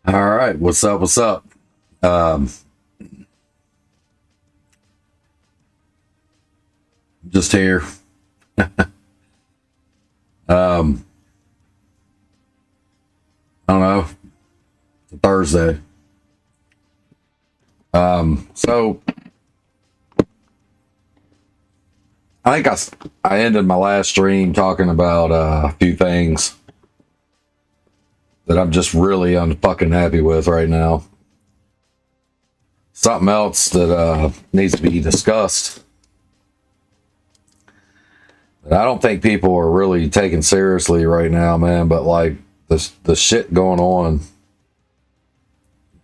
All right, what's up? What's up? Um, just here. Um, I don't know. Thursday. So I think I ended my last stream talking about a few things that I'm just really unfucking happy with right now. Something else that needs to be discussed that I don't think people are really taking seriously right now, man. But like the shit going on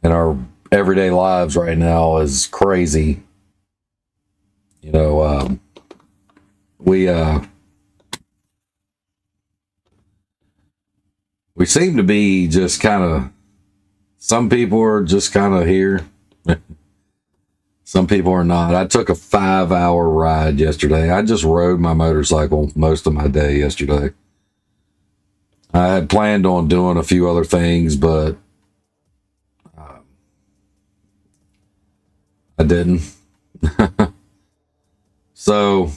in our everyday lives right now is crazy. You know, we we seem to be just kind of. Some people are just kind of here. Some people are not. I took a 5-hour ride yesterday. I just rode my motorcycle most of my day yesterday. I had planned on doing a few other things, but I didn't. So,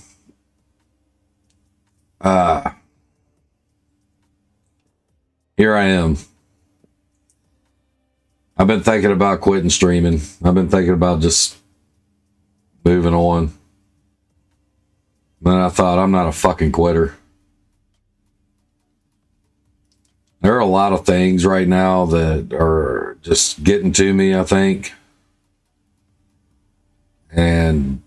here I am. I've been thinking about quitting streaming. I've been thinking about just moving on. Then I thought, I'm not a fucking quitter. There are a lot of things right now that are just getting to me, I think. And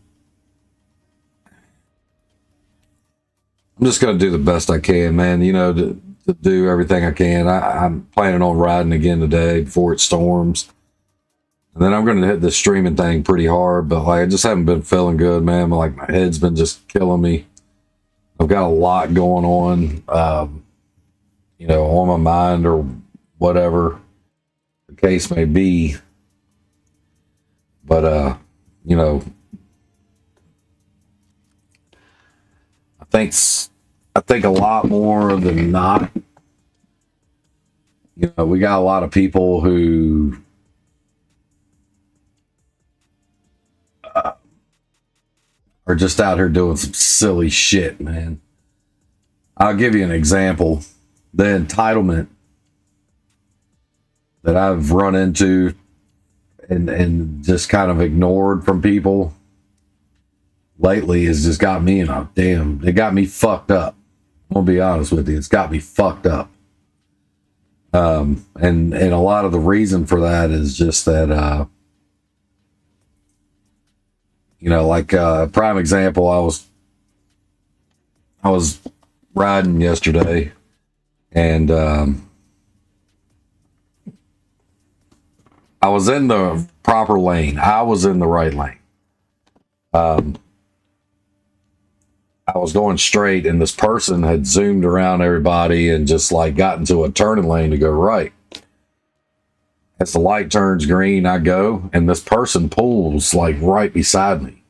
I'm just going to do the best I can, man. You know, to do everything I can. I'm planning on riding again today before it storms. And then I'm going to hit this streaming thing pretty hard. But like, I just haven't been feeling good, man. Like, my head's been just killing me. I've got a lot going on, you know, on my mind or whatever the case may be. But, you know, I think a lot more than not, you know, we got a lot of people who are just out here doing some silly shit, man. I'll give you an example. The entitlement that I've run into and just kind of ignored from people lately has just got me in a damn, it got me fucked up. I'm gonna be honest with you, it's got me fucked up. And a lot of the reason for that is just that you know, like prime example, I was riding yesterday and I was in the proper lane. I was in the right lane. I was going straight and this person had zoomed around everybody and just like got into a turning lane to go right. As the light turns green, I go and this person pulls like right beside me.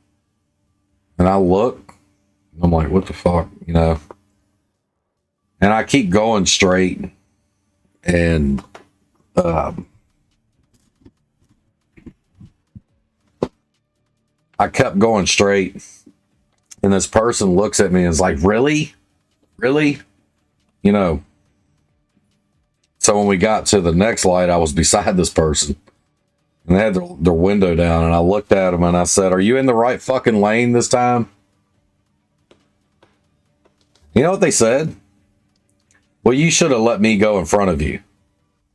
And I look, I'm like, what the fuck, you know? And I keep going straight and I kept going straight. And this person looks at me and is like, really? Really? You know. So when we got to the next light, I was beside this person. And they had their window down. And I looked at them and I said, are you in the right fucking lane this time? You know what they said? Well, you should have let me go in front of you.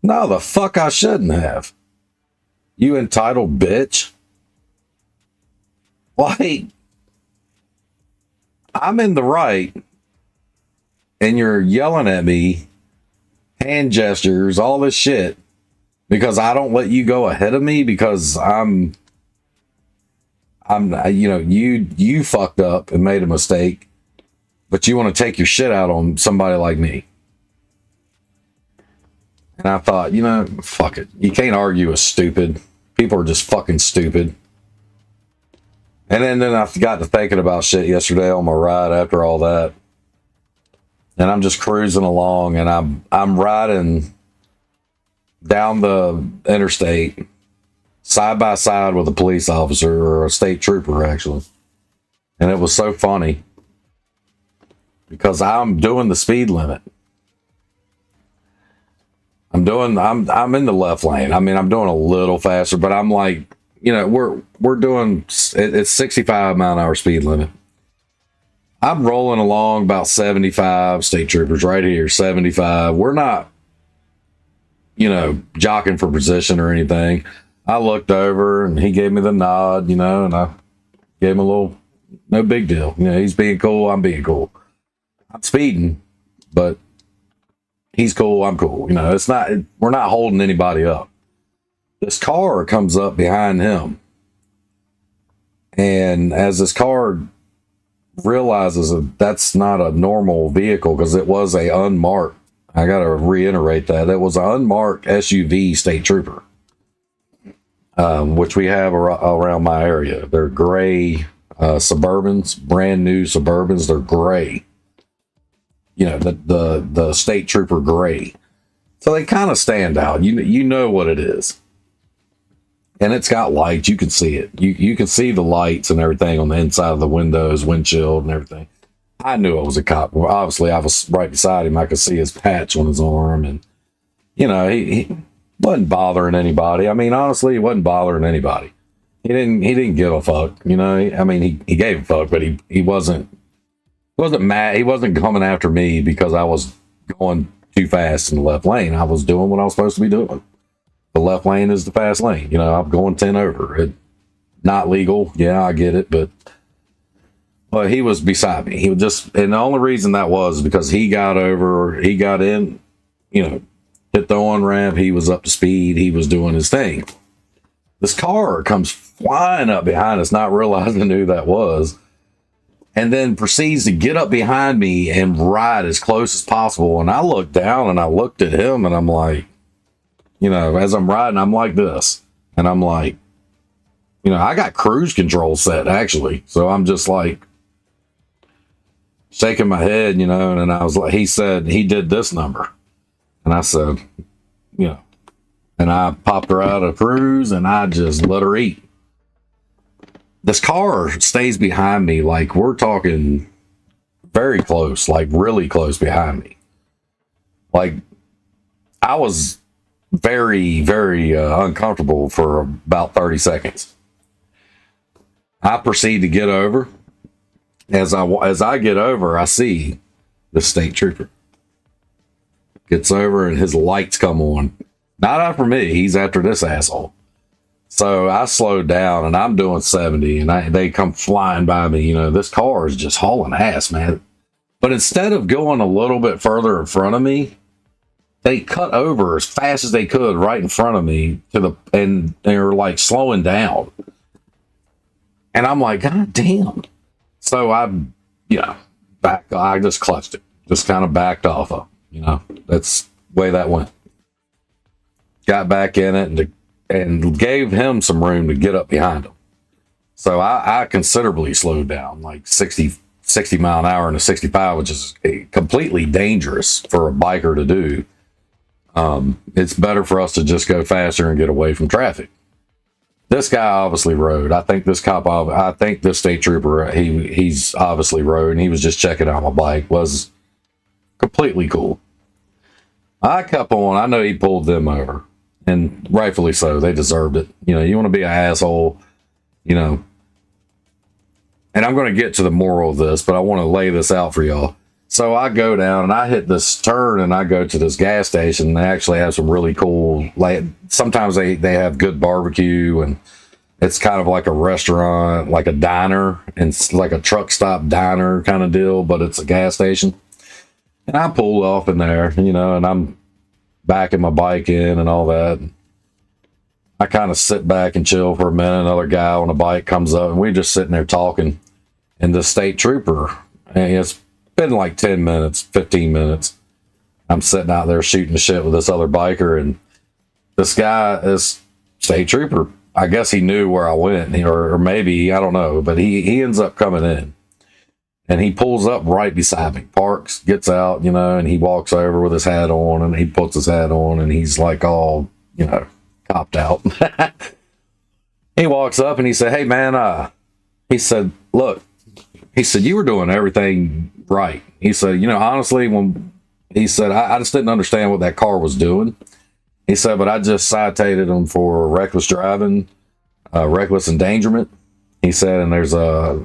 No, the fuck I shouldn't have. You entitled bitch. Like, I'm in the right, and you're yelling at me, hand gestures, all this shit, because I don't let you go ahead of me because I'm, you know, you fucked up and made a mistake, but you want to take your shit out on somebody like me. And I thought, you know, fuck it. You can't argue with stupid. People are just fucking stupid. And then I got to thinking about shit yesterday on my ride after all that. And I'm just cruising along and I'm riding down the interstate, side by side with a police officer or a state trooper, actually. And it was so funny because I'm doing the speed limit. I'm in the left lane. I mean, I'm doing a little faster, but I'm like, we're doing, it's 65 mile an hour speed limit. I'm rolling along about 75, state troopers right here, 75. We're not, jockeying for position or anything. I looked over and he gave me the nod, and I gave him a little, no big deal. He's being cool. I'm being cool. I'm speeding, but he's cool. I'm cool. We're not holding anybody up. This car comes up behind him. And as this car realizes that that's not a normal vehicle, because it was a unmarked, I got to reiterate that it was an unmarked SUV state trooper, which we have around my area. They're gray Suburbans, brand new Suburbans. They're gray. The state trooper gray. So they kind of stand out. You know what it is. And it's got lights. You can see it. You can see the lights and everything on the inside of the windows, windshield and everything. I knew it was a cop. Well, obviously, I was right beside him. I could see his patch on his arm. And, he wasn't bothering anybody. I mean, honestly, he wasn't bothering anybody. He didn't give a fuck. He gave a fuck, but he wasn't mad. He wasn't coming after me because I was going too fast in the left lane. I was doing what I was supposed to be doing. The left lane is the fast lane. I'm going 10 over. It not legal. Yeah, I get it. But he was beside me. He was just, and the only reason that was because he got over, he got in, hit the on ramp. He was up to speed. He was doing his thing. This car comes flying up behind us, not realizing who that was. And then proceeds to get up behind me and ride as close as possible. And I looked down and I looked at him and I'm like, as I'm riding, I'm like this. And I'm like, I got cruise control set actually. So I'm just like shaking my head, and I was like, he said he did this number. And I said, and I popped her out of cruise and I just let her eat. This car stays behind me, like we're talking very close, like really close behind me. Like I was very, very uncomfortable for about 30 seconds. I proceed to get over. As I get over, I see the state trooper. Gets over and his lights come on. Not after me, he's after this asshole. So I slowed down and I'm doing 70 and they come flying by me. This car is just hauling ass, man. But instead of going a little bit further in front of me, they cut over as fast as they could right in front of me and they were like slowing down. And I'm like, God damn. So I just clutched it, just kind of backed off of, that's the way that went. Got back in it and gave him some room to get up behind him. So I considerably slowed down, like 60 mile an hour into 65, which is completely dangerous for a biker to do. It's better for us to just go faster and get away from traffic. This guy obviously rode. I think this state trooper, he's obviously rode, and he was just checking out my bike. Was completely cool. I kept on. I know he pulled them over, and rightfully so. They deserved it. You want to be an asshole, And I'm going to get to the moral of this, but I want to lay this out for y'all. So I go down and I hit this turn and I go to this gas station. They actually have some really cool, like sometimes they have good barbecue, and it's kind of like a restaurant, like a diner, and it's like a truck stop diner kind of deal, but it's a gas station. And I pulled off in there, and I'm backing my bike in and all that. I kind of sit back and chill for a minute. Another guy on a bike comes up and we're just sitting there talking. And the state trooper, and it's been like 10 minutes, 15 minutes. I'm sitting out there shooting the shit with this other biker, and this guy, this state trooper, I guess he knew where I went, or maybe, I don't know, but he ends up coming in. And he pulls up right beside me, parks, gets out, and he walks over with his hat on, and he puts his hat on, and he's like all, copped out. He walks up and he said, "Hey man," he said, "Look," he said, "you were doing everything right." He said, "Honestly, he said, I just didn't understand what that car was doing." He said, "But I just citated him for reckless driving, reckless endangerment." He said, "And there's a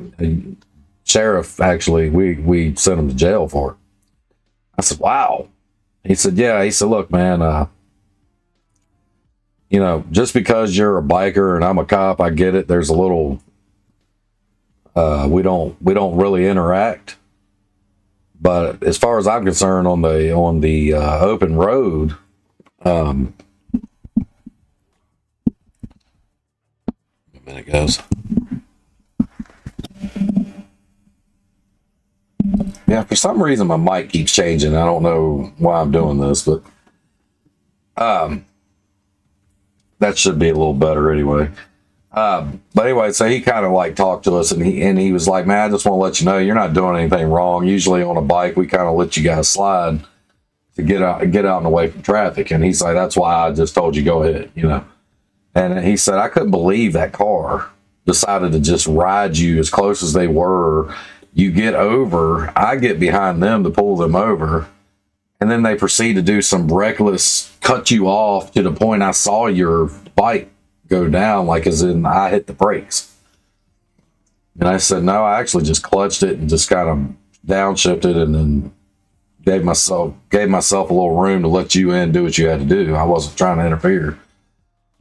sheriff, actually, we sent him to jail for it." I said, "Wow." He said, "Yeah." He said, "Look, man, just because you're a biker and I'm a cop, I get it. There's a little, we don't really interact. But as far as I'm concerned, on the open road, a minute, guys. Yeah, for some reason my mic keeps changing. I don't know why I'm doing this, but that should be a little better anyway. But anyway, so he kind of like talked to us, and he was like, "Man, I just want to let you know you're not doing anything wrong. Usually on a bike, we kind of let you guys slide to get out and away from traffic." And he's like, "That's why I just told you go ahead, And he said, "I couldn't believe that car decided to just ride you as close as they were. You get over, I get behind them to pull them over, and then they proceed to do some reckless cut you off to the point I saw your bike go down, like as in I hit the brakes." And I said, "No, I actually just clutched it and just kind of downshifted, and then gave myself a little room to let you in, do what you had to do. I wasn't trying to interfere."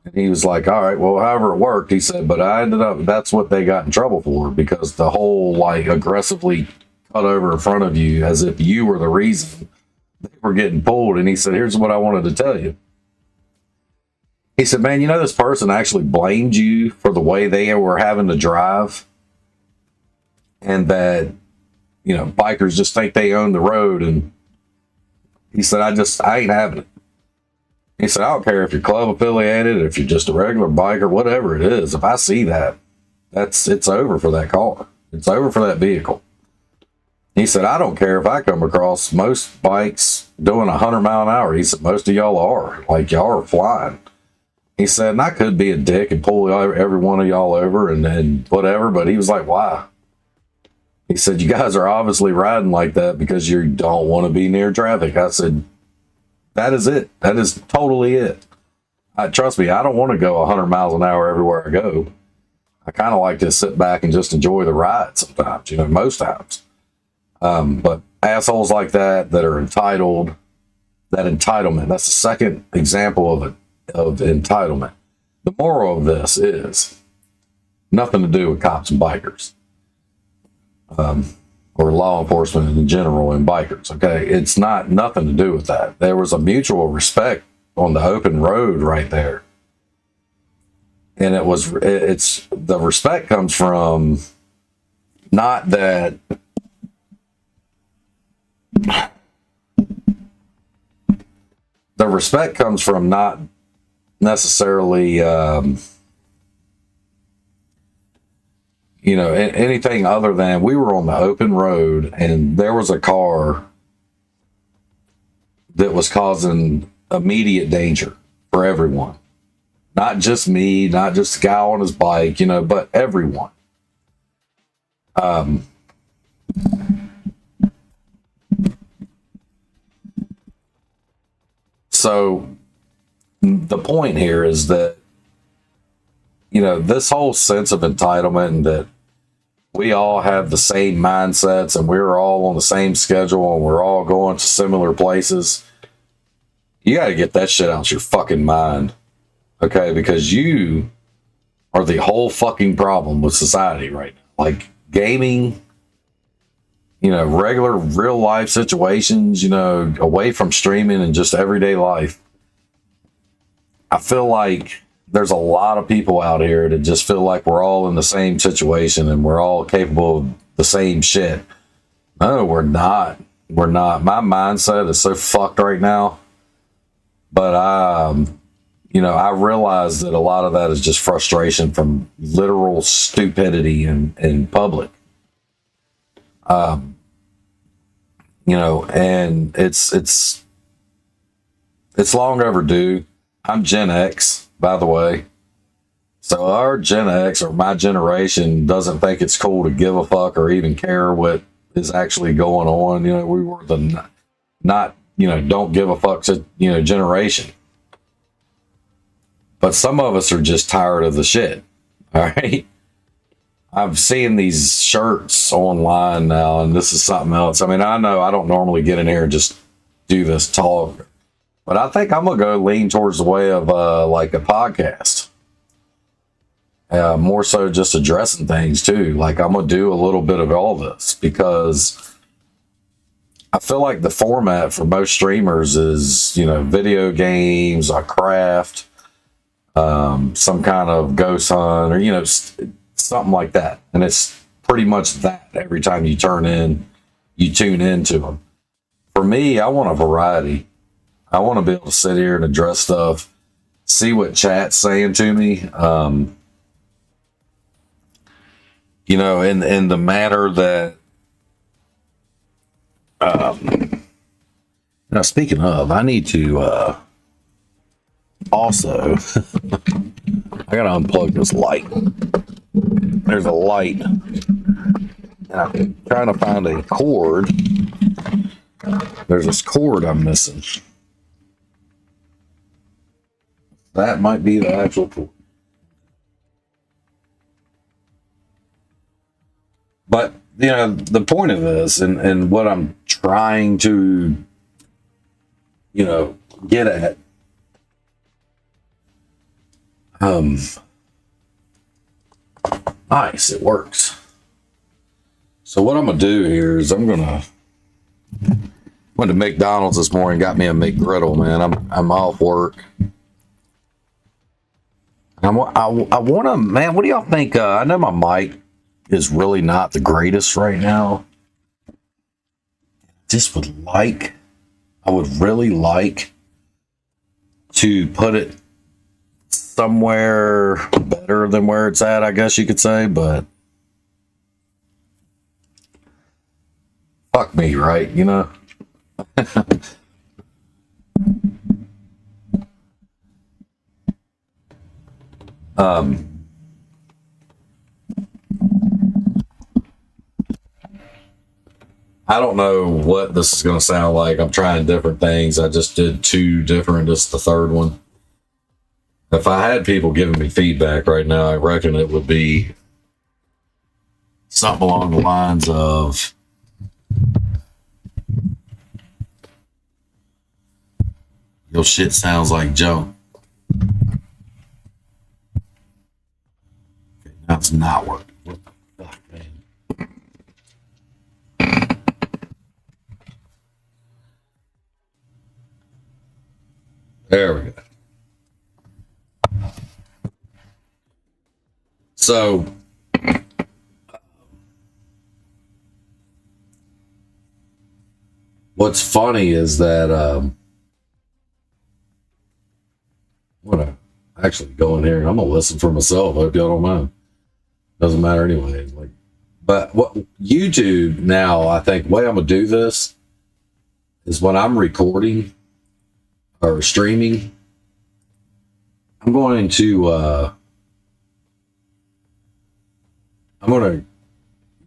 And he was like, "All right, well, however it worked," he said, "but I ended up, that's what they got in trouble for, because the whole like aggressively cut over in front of you as if you were the reason they were getting pulled." And he said, "Here's what I wanted to tell you." He said, "Man, this person actually blamed you for the way they were having to drive, and that, bikers just think they own the road." And he said, I ain't having it." He said, "I don't care if you're club affiliated, if you're just a regular biker, whatever it is. If I see that, it's over for that car. It's over for that vehicle." He said, "I don't care if I come across most bikes doing 100 mph. He said, "Most of y'all are. Like, y'all are flying." He said, "And I could be a dick and pull every one of y'all over and whatever," but he was like, "Why?" He said, "You guys are obviously riding like that because you don't want to be near traffic." I said, "That is it. That is totally it. Trust me, I don't want to go 100 miles an hour everywhere I go. I kind of like to sit back and just enjoy the ride sometimes, most times. But assholes like that are entitled, that entitlement, that's the second example of entitlement. The moral of this is nothing to do with cops and bikers, or law enforcement in general and bikers. Okay, it's nothing to do with that. There was a mutual respect on the open road right there, and it's the respect comes from not that. The respect comes from not necessarily, anything other than we were on the open road and there was a car that was causing immediate danger for everyone. Not just me, not just the guy on his bike, but everyone. So the point here is that, this whole sense of entitlement, and that we all have the same mindsets and we're all on the same schedule and we're all going to similar places. You got to get that shit out your fucking mind. Okay? Because you are the whole fucking problem with society right now. Like gaming, regular real life situations, away from streaming and just everyday life. I feel like there's a lot of people out here that just feel like we're all in the same situation and we're all capable of the same shit. No, we're not. We're not. My mindset is so fucked right now. But I realize that a lot of that is just frustration from literal stupidity in public. And it's long overdue. I'm Gen X, by the way. So our Gen X, or my generation, doesn't think it's cool to give a fuck or even care what is actually going on. We were the not, don't give a fuck to, generation. But some of us are just tired of the shit. All right. I've seen these shirts online now, and this is something else. I mean, I know I don't normally get in here and just do this talk, but I think I'm going to go lean towards the way of like a podcast. More so just addressing things too. Like I'm going to do a little bit of all this because I feel like the format for most streamers is, video games, a craft, some kind of ghost hunt, or, something like that. And it's pretty much that every time you tune into them. For me, I want a variety. I want to be able to sit here and address stuff, see what chat's saying to me. In the manner that, now speaking of, I need to, also, I gotta unplug this light. There's a light. And I'm trying to find a cord. There's this cord I'm missing. That might be the actual cord. But, the point of this and what I'm trying to, get at, nice, it works. So what I'm going to do here is went to McDonald's this morning, got me a McGriddle, man. I'm off work. I want to, man, what do y'all think? I know my mic is really not the greatest right now. I would really like to put it somewhere better than where it's at, I guess you could say, but fuck me, right? I don't know what this is going to sound like. I'm trying different things. I just did 2 different. This is the 3rd one. If I had people giving me feedback right now, I reckon it would be something along the lines of, your shit sounds like junk. Okay, that's not working. What the fuck, man? There we go. So, what's funny is that I'm gonna actually go in here and I'm gonna listen for myself. I hope y'all don't mind. Doesn't matter anyway. But what YouTube now, I think the way I'm gonna do this is when I'm recording or streaming, I'm going to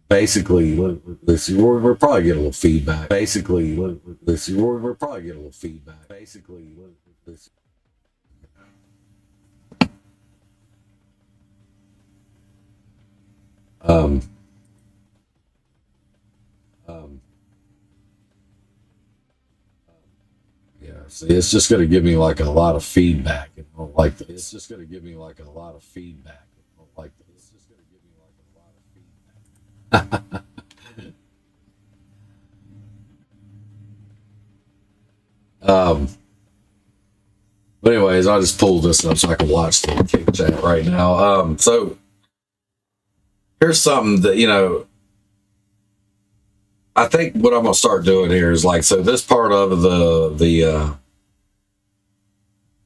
basically, let's see, we'll probably get a little feedback. Basically, let's see, we'll probably get a little feedback. Basically, let's yeah, see, it's just going to give me like a lot of feedback. Like this. It's just going to give me like a lot of feedback. Like this. It's just going to give me like a lot of feedback. But anyways, I just pulled this up so I can watch the kick chat right now. So here's something that, I think what I'm gonna start doing here is like, so this part of the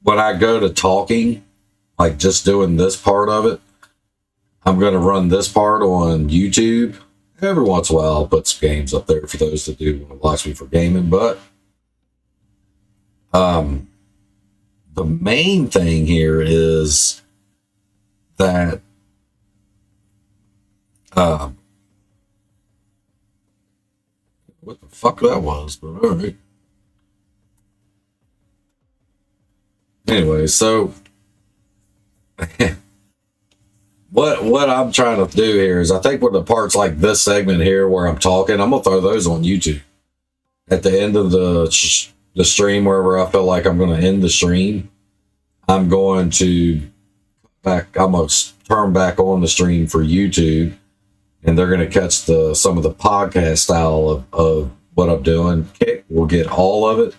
when I go to talking, like just doing this part of it, I'm gonna run this part on YouTube Every once in a while, I'll put some games up there for those that do want to watch me for gaming. But the main thing here is that what the fuck that was, but all right. Anyway, so what I'm trying to do here is I think with the parts like this segment here where I'm talking, I'm gonna throw those on YouTube at the end of the stream, wherever I feel like I'm gonna end the stream. I'm going to I'm gonna turn back on the stream for YouTube, and they're gonna catch some of the podcast style of what I'm doing. Kick will get all of it.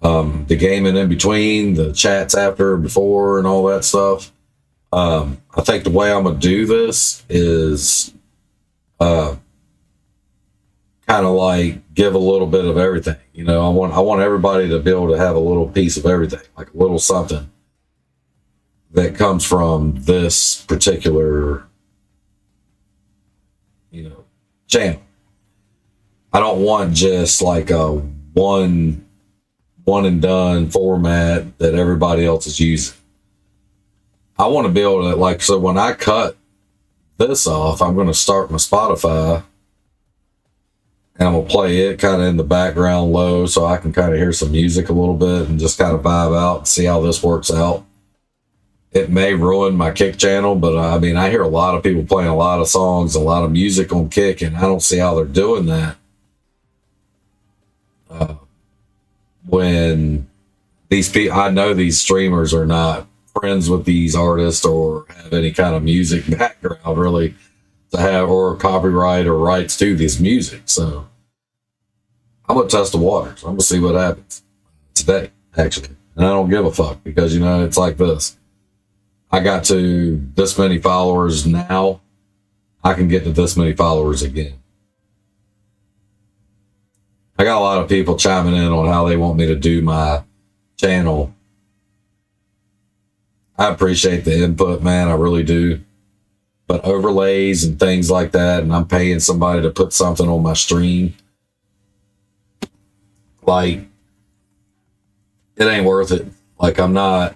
The gaming in between, the chats after, before, and all that stuff. I think the way I'm gonna do this is kind of like give a little bit of everything. You know, I want everybody to be able to have a little piece of everything, like a little something that comes from this particular, you know, channel. I don't want just like a one and done format that everybody else is using. I want to be able to, like, so when I cut this off, I'm going to start my Spotify and I'm going to play it kind of in the background low so I can kind of hear some music a little bit and just kind of vibe out and see how this works out. It may ruin my Kick channel, but I mean, I hear a lot of people playing a lot of songs, a lot of music on Kick, and I don't see how they're doing that. When these people, I know these streamers are not friends with these artists or have any kind of music background really to have, or copyright or rights to this music. So I'm gonna test the waters. I'm gonna see what happens today, actually. And I don't give a fuck because, you know, it's like this. I got to this many followers now. I can get to this many followers again. I got a lot of people chiming in on how they want me to do my channel. I appreciate the input, man. I really do. But overlays and things like that, and I'm paying somebody to put something on my stream, like, it ain't worth it. Like, I'm not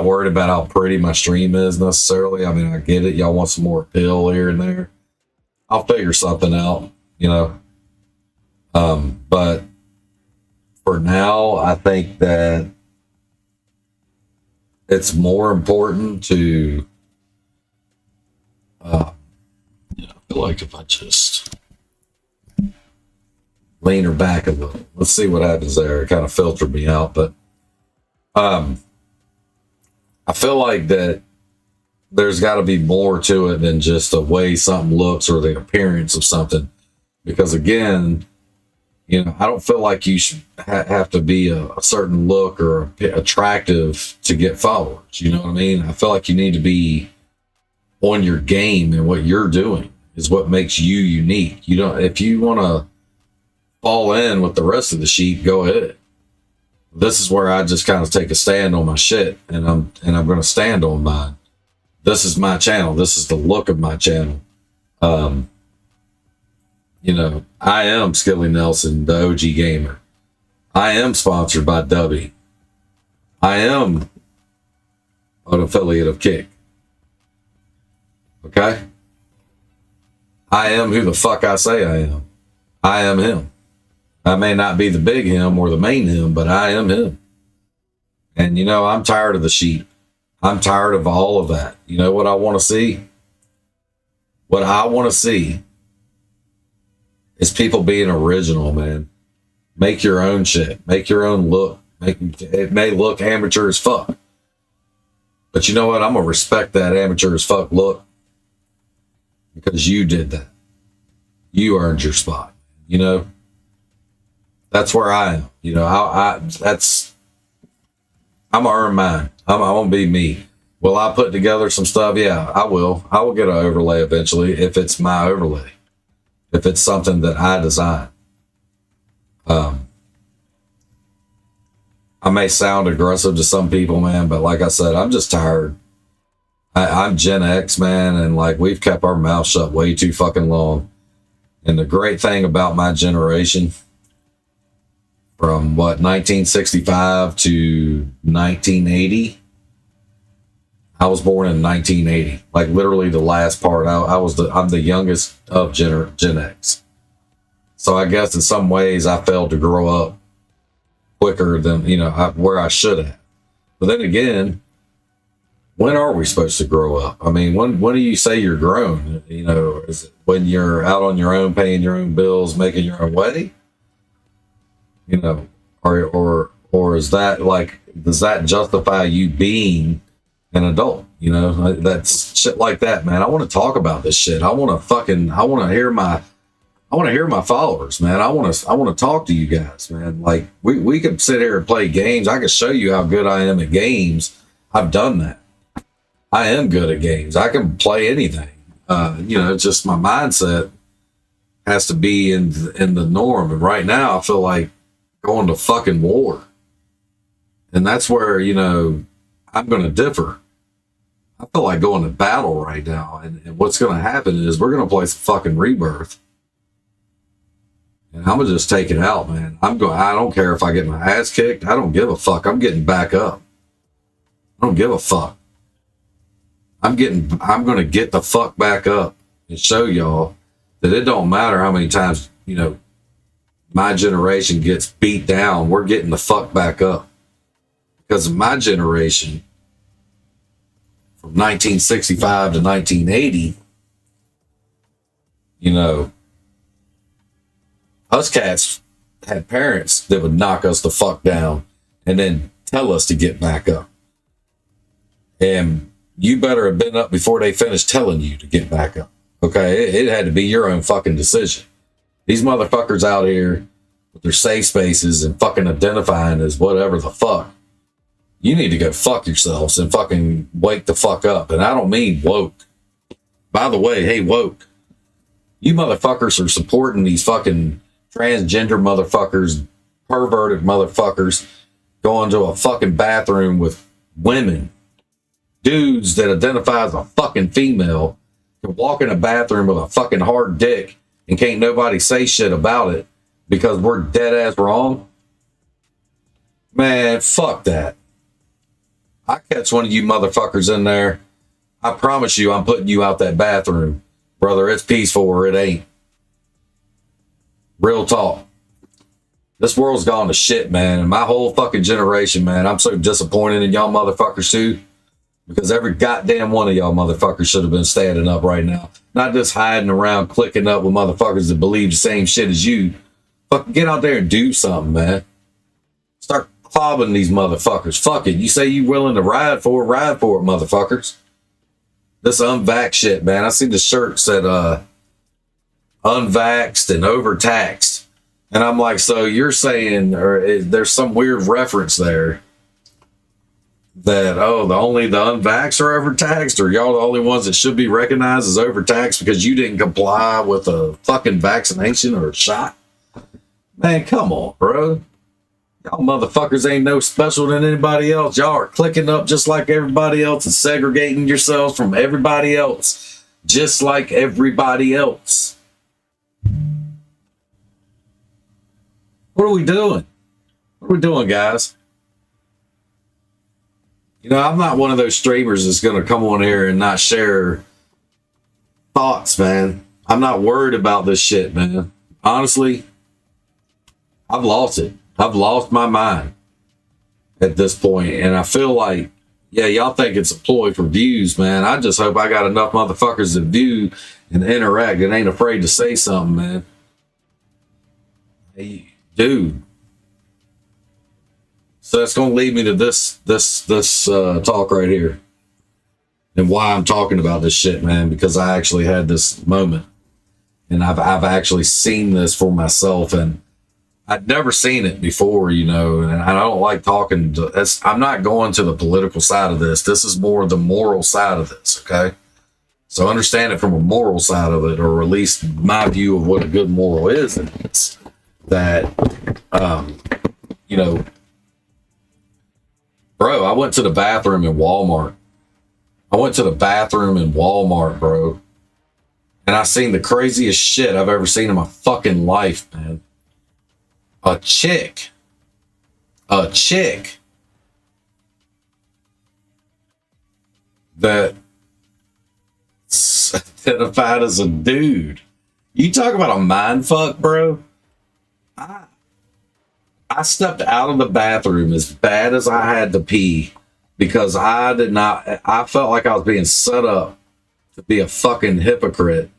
worried about how pretty my stream is necessarily. I mean, I get it. Y'all want some more appeal here and there. I'll figure something out, you know. But for now, I think that it's more important to, you know, I feel like if I just lean her back a little, let's see what happens there. It kind of filtered me out, but I feel like that there's got to be more to it than just the way something looks or the appearance of something. Because again, you know, I don't feel like you should have to be a certain look or attractive to get followers. You know what I mean? I feel like you need to be on your game, and what you're doing is what makes you unique. You don't, if you want to fall in with the rest of the sheep, go ahead. This is where I just kind of take a stand on my shit, and I'm going to stand on mine. This is my channel. This is the look of my channel. You know, I am Skilly Nelson, the OG gamer. I am sponsored by Dubby. I am an affiliate of Kick. Okay? I am who the fuck I say I am. I am him. I may not be the big him or the main him, but I am him. And, you know, I'm tired of the sheep. I'm tired of all of that. You know what I want to see? What I want to see is people being original, man. Make your own shit. Make your own look. It may look amateur as fuck. But you know what? I'm going to respect that amateur as fuck look because you did that. You earned your spot. You know? That's where I am. You know, I'm going to earn mine. I'm going to be me. Will I put together some stuff? Yeah, I will. I will get an overlay eventually if it's my overlay. If it's something that I design. I may sound aggressive to some people, man, but like I said, I'm just tired. I'm Gen X, man, and like we've kept our mouth shut way too fucking long. And the great thing about my generation, from what 1965 to 1980, I was born in 1980, like literally the last part. I'm the youngest of Gen X. So I guess in some ways I failed to grow up quicker than, where I should have. But then again, when are we supposed to grow up? I mean, when do you say you're grown? Is it when you're out on your own, paying your own bills, making your own way? Or is that like, does that justify you being an adult? That's shit like that, man. I want to talk about this shit. I want to hear my followers, man. I want to talk to you guys, man. Like we could sit here and play games. I could show you how good I am at games. I've done that. I am good at games. I can play anything. It's just my mindset has to be in the norm. And right now I feel like going to fucking war. And that's where, I'm going to differ. I feel like going to battle right now. And what's going to happen is we're going to play some fucking Rebirth. And I'm going to just take it out, man. I don't care if I get my ass kicked. I don't give a fuck. I'm getting back up. I don't give a fuck. I'm going to get the fuck back up and show y'all that it don't matter how many times, my generation gets beat down. We're getting the fuck back up. Because of my generation, from 1965 to 1980, us cats had parents that would knock us the fuck down and then tell us to get back up. And you better have been up before they finished telling you to get back up. Okay? It had to be your own fucking decision. These motherfuckers out here with their safe spaces and fucking identifying as whatever the fuck. You need to go fuck yourselves and fucking wake the fuck up. And I don't mean woke. By the way, hey, woke. You motherfuckers are supporting these fucking transgender motherfuckers, perverted motherfuckers, going to a fucking bathroom with women. Dudes that identify as a fucking female can walk in a bathroom with a fucking hard dick and can't nobody say shit about it because we're dead ass wrong. Man, fuck that. I catch one of you motherfuckers in there, I promise you I'm putting you out that bathroom. Brother, it's peaceful or it ain't. Real talk. This world's gone to shit, man. And my whole fucking generation, man, I'm so disappointed in y'all motherfuckers too. Because every goddamn one of y'all motherfuckers should have been standing up right now. Not just hiding around, clicking up with motherfuckers that believe the same shit as you. Fucking get out there and do something, man. Start clobbing these motherfuckers. Fuck it. You say you willing to ride for it, motherfuckers. This unvaxxed shit, man. I see the shirt said unvaxxed and overtaxed. And I'm like, so you're saying, or there's some weird reference there that, only the unvaxxed are overtaxed, or y'all the only ones that should be recognized as overtaxed because you didn't comply with a fucking vaccination or a shot? Man, come on, bro. Y'all motherfuckers ain't no special than anybody else. Y'all are clicking up just like everybody else and segregating yourselves from everybody else. Just like everybody else. What are we doing? What are we doing, guys? I'm not one of those streamers that's going to come on here and not share thoughts, man. I'm not worried about this shit, man. Honestly, I've lost it. I've lost my mind at this point, and I feel like, yeah, y'all think it's a ploy for views, man. I just hope I got enough motherfuckers that view and interact and ain't afraid to say something, man. Hey, dude. So that's going to lead me to this talk right here, and why I'm talking about this shit, man. Because I actually had this moment, and I've actually seen this for myself, and I'd never seen it before, and I don't like talking to. I'm not going to the political side of this. This is more the moral side of this, okay? So understand it from a moral side of it, or at least my view of what a good moral is. And it's that, bro, I went to the bathroom in Walmart I went to the bathroom in Walmart, bro, and I seen the craziest shit I've ever seen in my fucking life, man. A chick that identified as a dude. You talk about a mind fuck, bro. I stepped out of the bathroom as bad as I had to pee because I felt like I was being set up to be a fucking hypocrite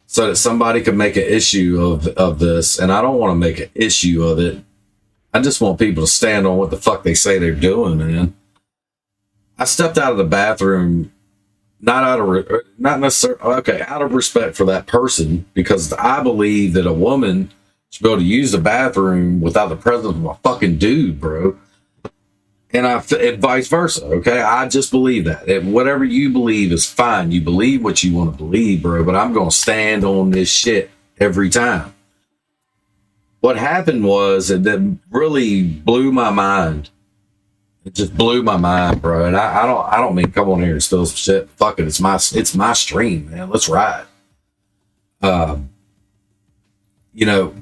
so that somebody could make an issue of this. And I don't want to make an issue of it. I just want people to stand on what the fuck they say they're doing, man. I stepped out of the bathroom not necessarily, okay, out of respect for that person, because I believe that a woman should be able to use the bathroom without the presence of a fucking dude, bro. And vice versa, okay? I just believe that. Whatever you believe is fine. You believe what you want to believe, bro, but I'm going to stand on this shit every time. What happened was that really blew my mind. It just blew my mind, bro. And I don't mean come on here and spill some shit. Fuck it. It's my stream, man. Let's ride. You know,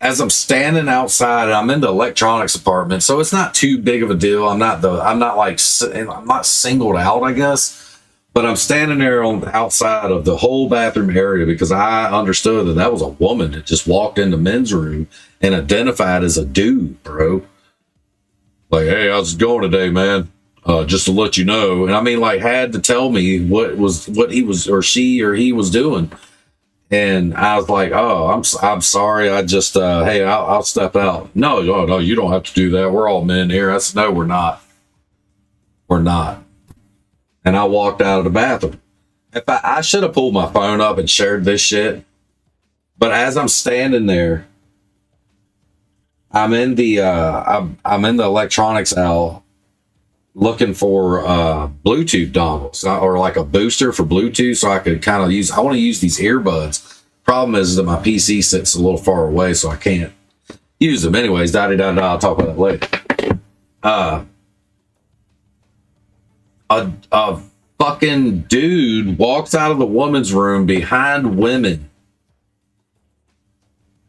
as I'm standing outside, and I'm in the electronics department, so it's not too big of a deal. I'm not singled out, I guess, but I'm standing there on the outside of the whole bathroom area because I understood that was a woman that just walked in the men's room and identified as a dude, bro. Like, hey, how's it going today, man? Just to let you know. And I mean, like, had to tell me what he was, or she, or he was doing. And I was like, oh, I'm sorry. I just, hey, I'll step out. No, you don't have to do that. We're all men here. I said, no, we're not. We're not. And I walked out of the bathroom. If I should have pulled my phone up and shared this shit. But as I'm standing there, I'm in the electronics aisle looking for Bluetooth dongles or like a booster for Bluetooth, so I could kind of I want to use these earbuds. Problem is that my PC sits a little far away, so I can't use them. Anyways, I'll talk about that later. A fucking dude walks out of the woman's room behind women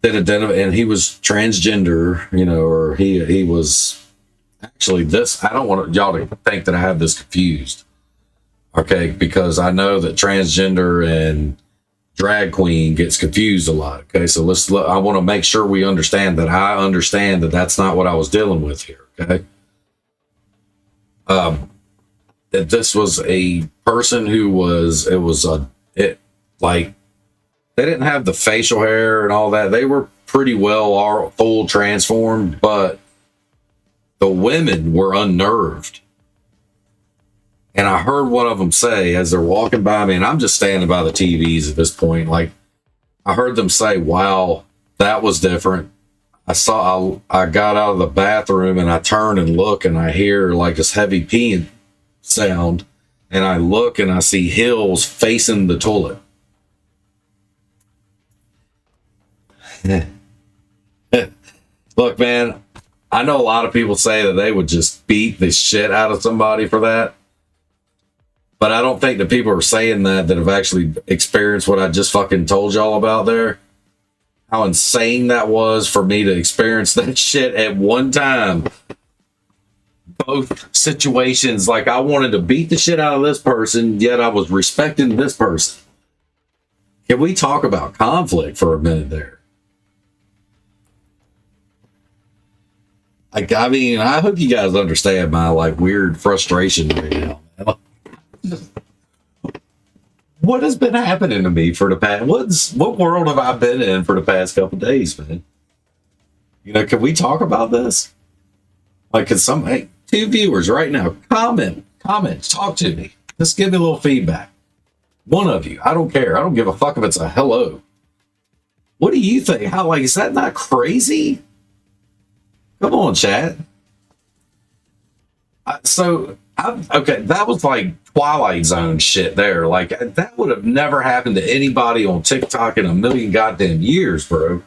that identified, and he was transgender, you know, or he was actually this. I don't want y'all to think that I have this confused, okay? Because I know that transgender and drag queen gets confused a lot. Okay, so I want to make sure we understand that I understand that that's not what I was dealing with here. Okay, that this was a person who was like. They didn't have the facial hair and all that. They were pretty well full transformed, but the women were unnerved. And I heard one of them say as they're walking by me, and I'm just standing by the TVs at this point, like I heard them say, wow, that was different. I got out of the bathroom and I turn and look and I hear like this heavy peeing sound. And I look and I see Hills facing the toilet. Look, man, I know a lot of people say that they would just beat the shit out of somebody for that. But I don't think the people are saying that have actually experienced what I just fucking told y'all about there. How insane that was for me to experience that shit at one time. Both situations, like I wanted to beat the shit out of this person, yet I was respecting this person. Can we talk about conflict for a minute there? Like, I mean, I hope you guys understand my like weird frustration right now. What has been happening to me for the past? What world have I been in for the past couple of days, man? You know, can we talk about this? Like, hey, 2 viewers right now, comment, talk to me. Just give me a little feedback. One of you, I don't care. I don't give a fuck if it's a hello. What do you think? How, like, is that not crazy? Come on, chat. Okay, that was like Twilight Zone shit there. Like, that would have never happened to anybody on TikTok in a million goddamn years, bro.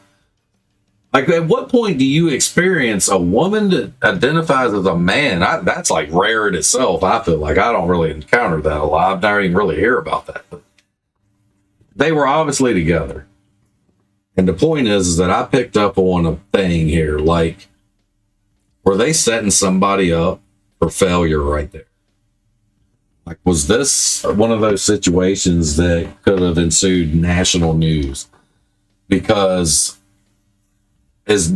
Like, at what point do you experience a woman that identifies as a man? That's like rare in itself. I feel like I don't really encounter that a lot. I've never even really hear about that. But they were obviously together. And the point is that I picked up on a thing here. Like, were they setting somebody up for failure right there? Like, was this one of those situations that could have ensued national news? Because as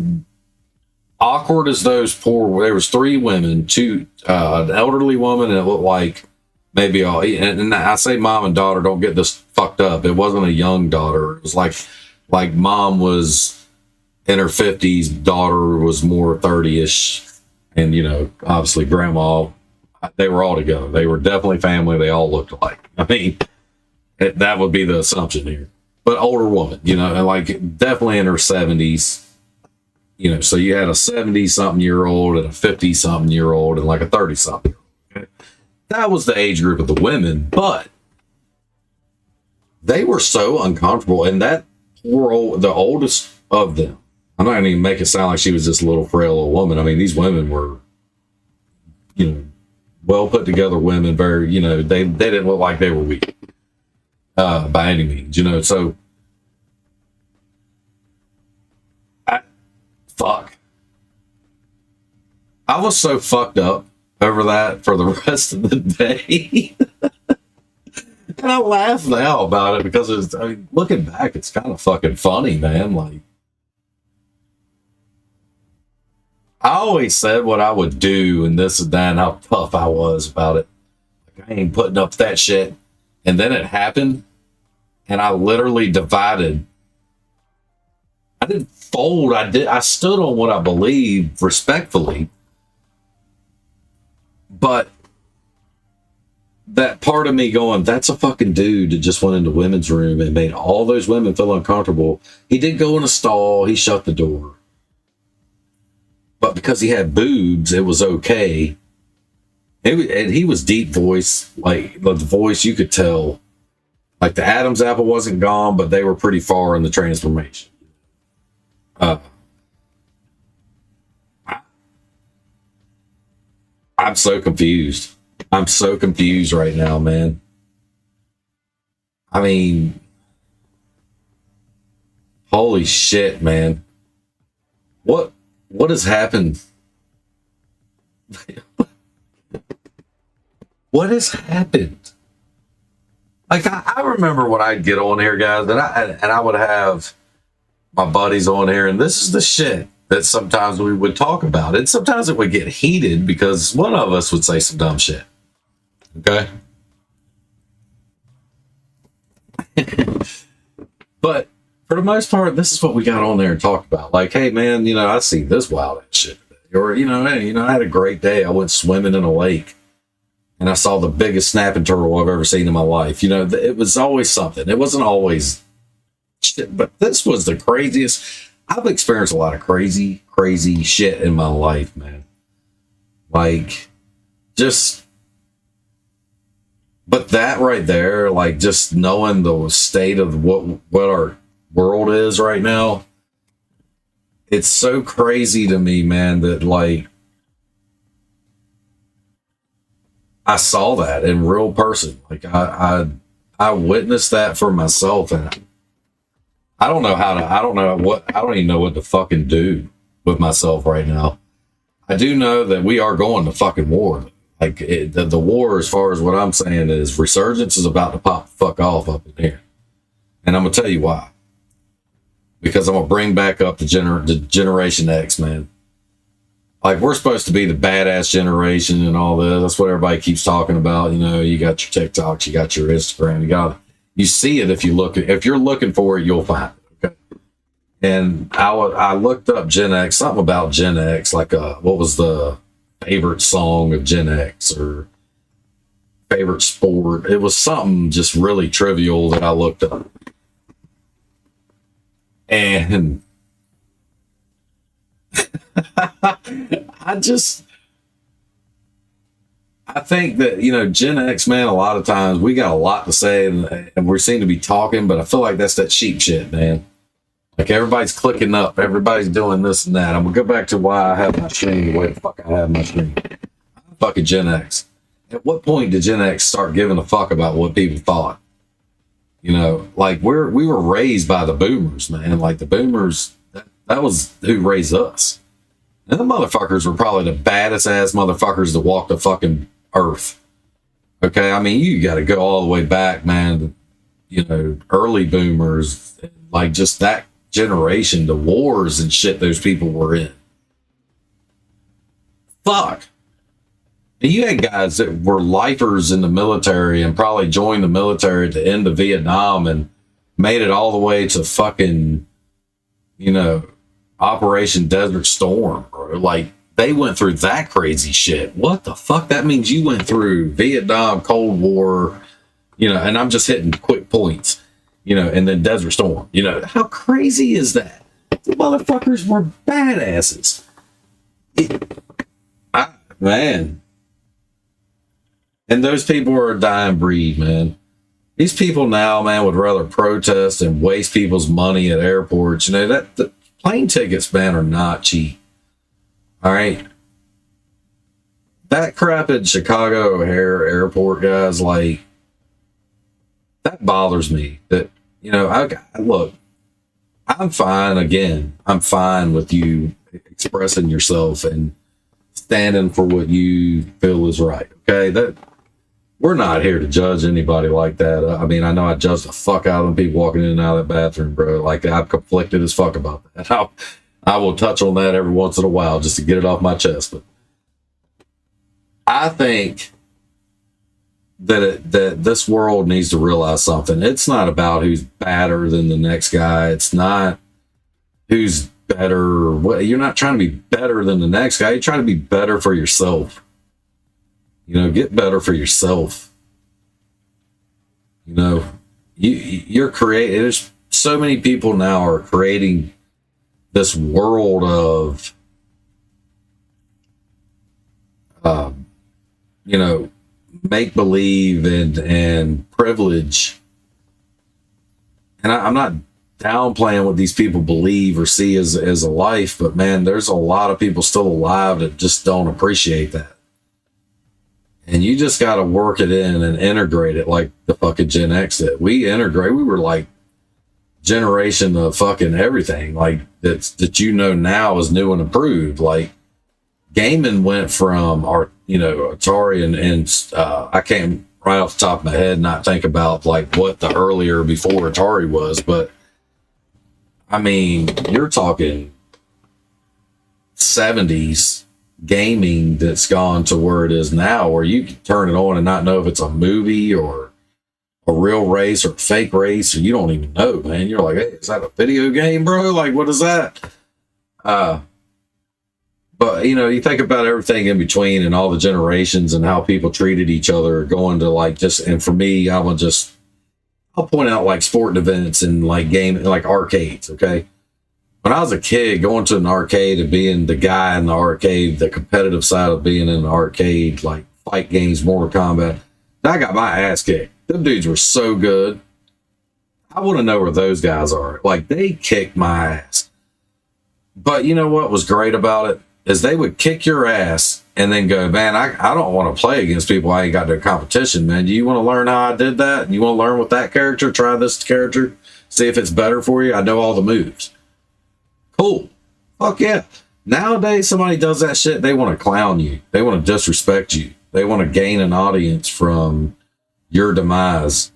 awkward as those poor, there was three women, two, an elderly woman, and it looked like maybe all, and I say mom and daughter, don't get this fucked up. It wasn't a young daughter. It was like mom was in her 50s, daughter was more 30ish, and obviously grandma. They were all together. They were definitely family. They all looked alike. I mean, that would be the assumption here. But older woman, and like definitely in her 70s. So you had a 70-something-year-old and a 50-something-year-old and like a 30-something. Okay? That was the age group of the women, but they were so uncomfortable. And that the oldest of them, I'm not going to even make it sound like she was this little frail old woman. I mean, these women were, well put together women, very, they didn't look like they were weak by any means, so fuck. I was so fucked up over that for the rest of the day. And I laugh now about it because looking back, it's kind of fucking funny, man. Like, I always said what I would do and this and that, and how tough I was about it. Like, I ain't putting up that shit. And then it happened, and I literally divided. I didn't fold. I stood on what I believed respectfully. But that part of me going, that's a fucking dude that just went into women's room and made all those women feel uncomfortable. He did go in a stall. He shut the door. But because he had boobs, it was okay. And he was deep voice, like the voice you could tell. Like the Adam's apple wasn't gone, but they were pretty far in the transformation. I'm so confused. I'm so confused right now, man. I mean, holy shit, man. What has happened? What has happened? Like, I remember when I'd get on here, guys, and I would have my buddies on here, and this is the shit that sometimes we would talk about. And sometimes it would get heated because one of us would say some dumb shit. Okay? But for the most part, this is what we got on there and talked about. Like, hey, man, I see this wild ass shit today. Or, hey, I had a great day. I went swimming in a lake and I saw the biggest snapping turtle I've ever seen in my life. It was always something. It wasn't always shit, but this was the craziest. I've experienced a lot of crazy, crazy shit in my life, man. Like, but that right there, like, just knowing the state of what our world is right now, it's so crazy to me, man, that, like, I saw that in real person. Like, I witnessed that for myself, and I don't even know what to fucking do with myself right now. I do know that we are going to fucking war. Like, the war, as far as what I'm saying, is resurgence is about to pop the fuck off up in here. And I'm going to tell you why. Because I'm going to bring back up the Generation X, man. Like, we're supposed to be the badass generation and all this. That's what everybody keeps talking about. You got your TikToks, you got your Instagram, you see it if you're looking for it, you'll find it. Okay. And I looked up Gen X, something about Gen X, like what was the favorite song of Gen X or favorite sport. It was something just really trivial that I looked up. And I think that, Gen X, man, a lot of times we got a lot to say and we seem to be talking, but I feel like that's that sheep shit, man. Like everybody's clicking up, everybody's doing this and that. I'm gonna go back to why I have my stream the way the fuck I have my stream. I'm fucking Gen X. At what point did Gen X start giving a fuck about what people thought? You know, like we were raised by the boomers, man. Like the boomers, that was who raised us. And the motherfuckers were probably the baddest ass motherfuckers that walked the fucking earth. Okay, I mean, you got to go all the way back, man. You know, early boomers, like just that generation, the wars and shit those people were in. Fuck. And you had guys that were lifers in the military and probably joined the military at the end of Vietnam and made it all the way to fucking, you know, Operation Desert Storm, bro. Like, they went through that crazy shit. What the fuck? That means you went through Vietnam, Cold War, you know, and I'm just hitting quick points, you know, and then Desert Storm. You know, how crazy is that? The motherfuckers were badasses. Man. And those people are a dying breed, man. These people now, man, would rather protest and waste people's money at airports. You know, that the plane tickets, man, are not cheap. All right. That crap at Chicago O'Hare Airport, guys, like, that bothers me. That, you know, look, I'm fine. Again, I'm fine with you expressing yourself and standing for what you feel is right. Okay. That, we're not here to judge anybody like that. I mean, I know I judge the fuck out of them people walking in and out of that bathroom, bro. Like, I'm conflicted as fuck about that. I will touch on that every once in a while just to get it off my chest. But I think that this world needs to realize something. It's not about who's badder than the next guy. It's not who's better. What, you're not trying to be better than the next guy. You're trying to be better for yourself. You know, get better for yourself. You know, you're creating. There's so many people now are creating this world of, you know, make believe and privilege. And I'm not downplaying what these people believe or see as a life, but man, there's a lot of people still alive that just don't appreciate that. And you just got to work it in and integrate it like the fucking Gen X did. We were like generation of fucking everything. Like that you know now is new and improved. Like gaming went from Atari and I can't right off the top of my head not think about like what the earlier before Atari was, but I mean, you're talking 70s gaming that's gone to where it is now, where you can turn it on and not know if it's a movie or a real race or a fake race, or you don't even know, man. You're like, hey, is that a video game, bro? Like, what is that? But you know, you think about everything in between and all the generations and how people treated each other going to like just, and for me, I'll point out like sporting events and like like arcades. Okay. When I was a kid, going to an arcade and being the guy in the arcade, the competitive side of being in an arcade, like fight games, Mortal Kombat, I got my ass kicked. Them dudes were so good. I want to know where those guys are. Like, they kicked my ass. But you know what was great about it? Is they would kick your ass and then go, man, I don't want to play against people I ain't got no competition, man. Do you want to learn how I did that? You want to learn with that character? Try this character? See if it's better for you? I know all the moves. Cool. Fuck yeah. Nowadays, somebody does that shit, they want to clown you. They want to disrespect you. They want to gain an audience from your demise.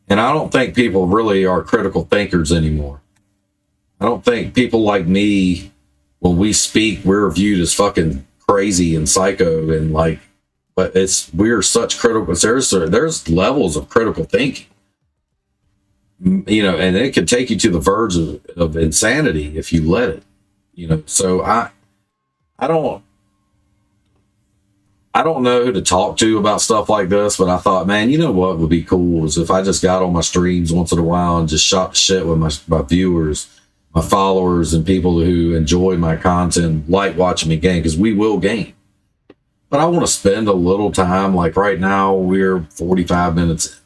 And I don't think people really are critical thinkers anymore. I don't think people like me, when we speak, we're viewed as fucking crazy and psycho and like, but we're such critical. There's levels of critical thinking. You know, and it can take you to the verge of insanity if you let it, you know. So I don't know who to talk to about stuff like this, but I thought, man, you know what would be cool is if I just got on my streams once in a while and just shot the shit with my viewers, my followers, and people who enjoy my content, like watching me game, because we will game. But I want to spend a little time, like right now, we're 45 minutes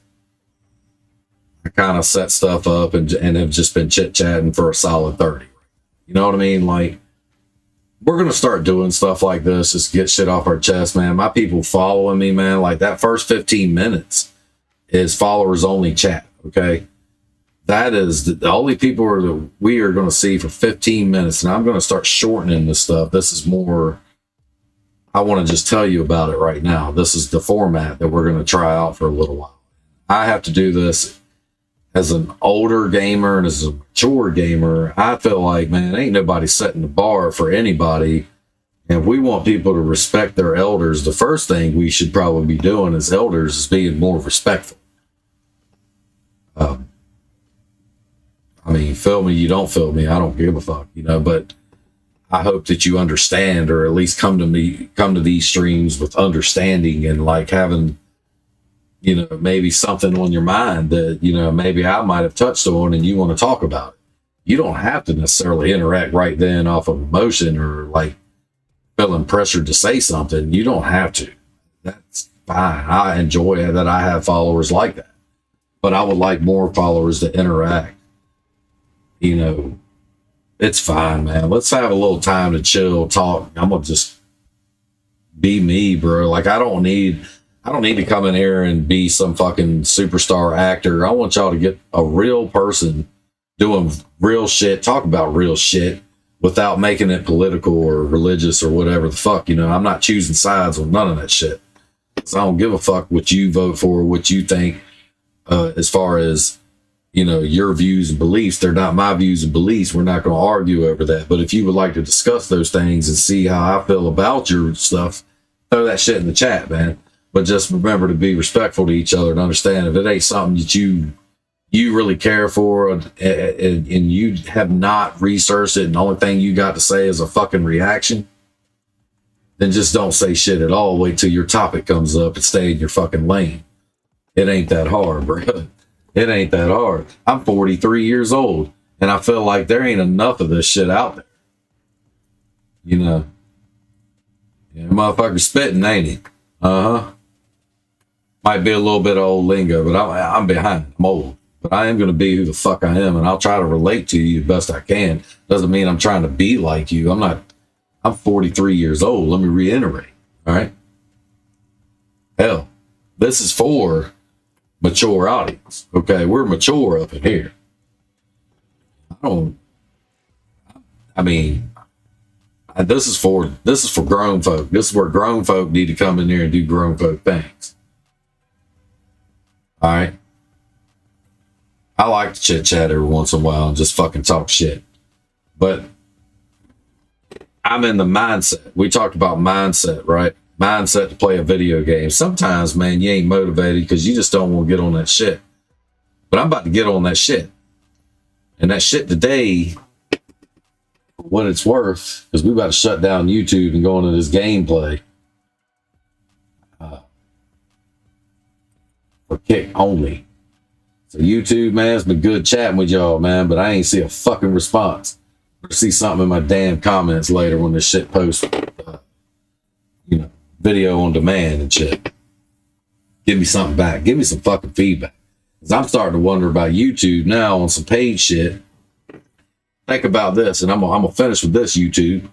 in. I kind of set stuff up and have just been chit chatting for a solid 30. You know what I mean? Like, we're going to start doing stuff like this, just get shit off our chest, man. My people following me, man, like that first 15 minutes is followers only chat. Okay. That is the only people that we are going to see for 15 minutes. And I'm going to start shortening this stuff. This is more, I want to just tell you about it right now. This is the format that we're going to try out for a little while. I have to do this as an older gamer and as a mature gamer. I feel like, man, ain't nobody setting the bar for anybody. And if we want people to respect their elders, the first thing we should probably be doing as elders is being more respectful. I mean, feel me, you don't feel me, I don't give a fuck, you know, but I hope that you understand, or at least come to these streams with understanding and like having, you know, maybe something on your mind that, you know, maybe I might have touched on and you want to talk about it. You don't have to necessarily interact right then off of emotion or like feeling pressured to say something. You don't have to. That's fine. I enjoy that I have followers like that, but I would like more followers to interact. You know, it's fine, man. Let's have a little time to chill, talk. I'm gonna just be me, bro. Like, I don't need to come in here and be some fucking superstar actor. I want y'all to get a real person doing real shit, talk about real shit without making it political or religious or whatever the fuck. You know, I'm not choosing sides on none of that shit. So I don't give a fuck what you vote for, what you think, as far as, you know, your views and beliefs. They're not my views and beliefs. We're not going to argue over that. But if you would like to discuss those things and see how I feel about your stuff, throw that shit in the chat, man. But just remember to be respectful to each other and understand if it ain't something that you really care for and you have not researched it and the only thing you got to say is a fucking reaction, then just don't say shit at all. Wait till your topic comes up and stay in your fucking lane. It ain't that hard, bro. It ain't that hard. I'm 43 years old and I feel like there ain't enough of this shit out there. You know, yeah, motherfucker spitting, ain't he? Uh-huh. Might be a little bit of old lingo, but I'm behind. I'm old. But I am going to be who the fuck I am, and I'll try to relate to you the best I can. Doesn't mean I'm trying to be like you. I'm 43 years old. Let me reiterate. All right. Hell, this is for mature audience. Okay. We're mature up in here. This is for grown folk. This is where grown folk need to come in there and do grown folk things. All right. I like to chit chat every once in a while and just fucking talk shit. But I'm in the mindset. We talked about mindset, right? Mindset to play a video game. Sometimes, man, you ain't motivated because you just don't want to get on that shit. But I'm about to get on that shit. And that shit today, for what it's worth, because we about to shut down YouTube and go into this gameplay. For kick only. So YouTube, man, it's been good chatting with y'all, man, but I ain't see a fucking response. I'll see something in my damn comments later when this shit posts, you know, video on demand and shit. Give me something back. Give me some fucking feedback. Because I'm starting to wonder about YouTube now on some paid shit. Think about this, and I'm gonna finish with this, YouTube.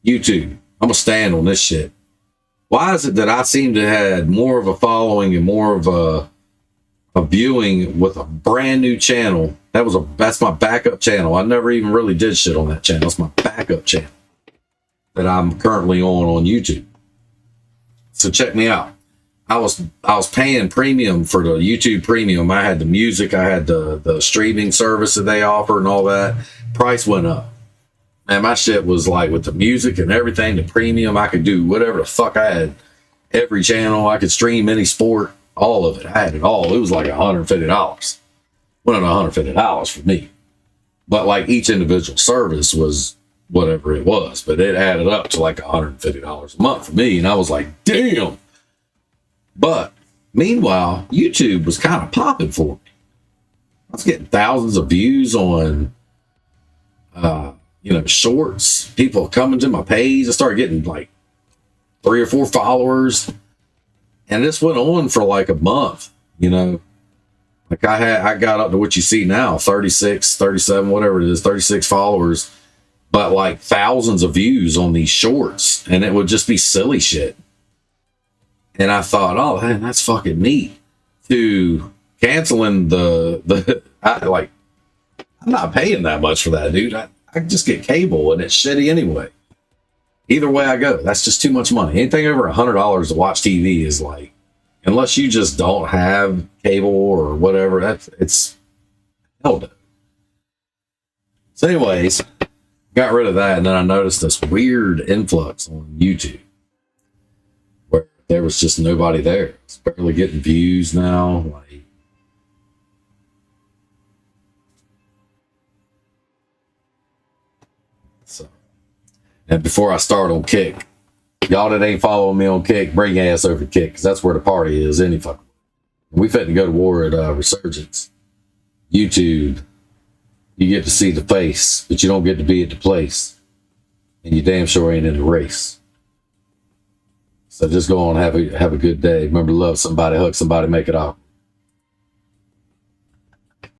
I'm gonna stand on this shit. Why is it that I seem to have more of a following and more of a viewing with a brand new channel? That's my backup channel. I never even really did shit on that channel. It's my backup channel that I'm currently on YouTube. So check me out. I was paying premium for the YouTube premium. I had the music, I had the streaming service that they offer and all that. Price went up. Man, my shit was like with the music and everything, the premium, I could do whatever the fuck I had. Every channel, I could stream any sport, all of it. I had it all. It was like $150. Well, not $150 for me. But like each individual service was whatever it was. But it added up to like $150 a month for me. And I was like, damn. But meanwhile, YouTube was kind of popping for me. I was getting thousands of views on shorts, people coming to my page. I started getting like 3 or 4 followers. And this went on for like a month, you know. Like I got up to what you see now, 36, 37, whatever it is, 36 followers, but like thousands of views on these shorts, and it would just be silly shit. And I thought, oh man, that's fucking neat. To canceling I'm not paying that much for that, dude. I just get cable and it's shitty anyway. Either way I go, that's just too much money. Anything over $100 to watch TV is like, unless you just don't have cable or whatever, it's hell no. So anyways, got rid of that, and then I noticed this weird influx on YouTube where there was just nobody there. It's barely getting views now. Like, so, and before I start on Kick, y'all that ain't following me on Kick, bring your ass over to Kick, because that's where the party is any fucking. We fitting go to war at Resurgence. YouTube, you get to see the face, but you don't get to be at the place. And you damn sure ain't in the race. So just go on, have a good day. Remember to love somebody, hug somebody, make it out.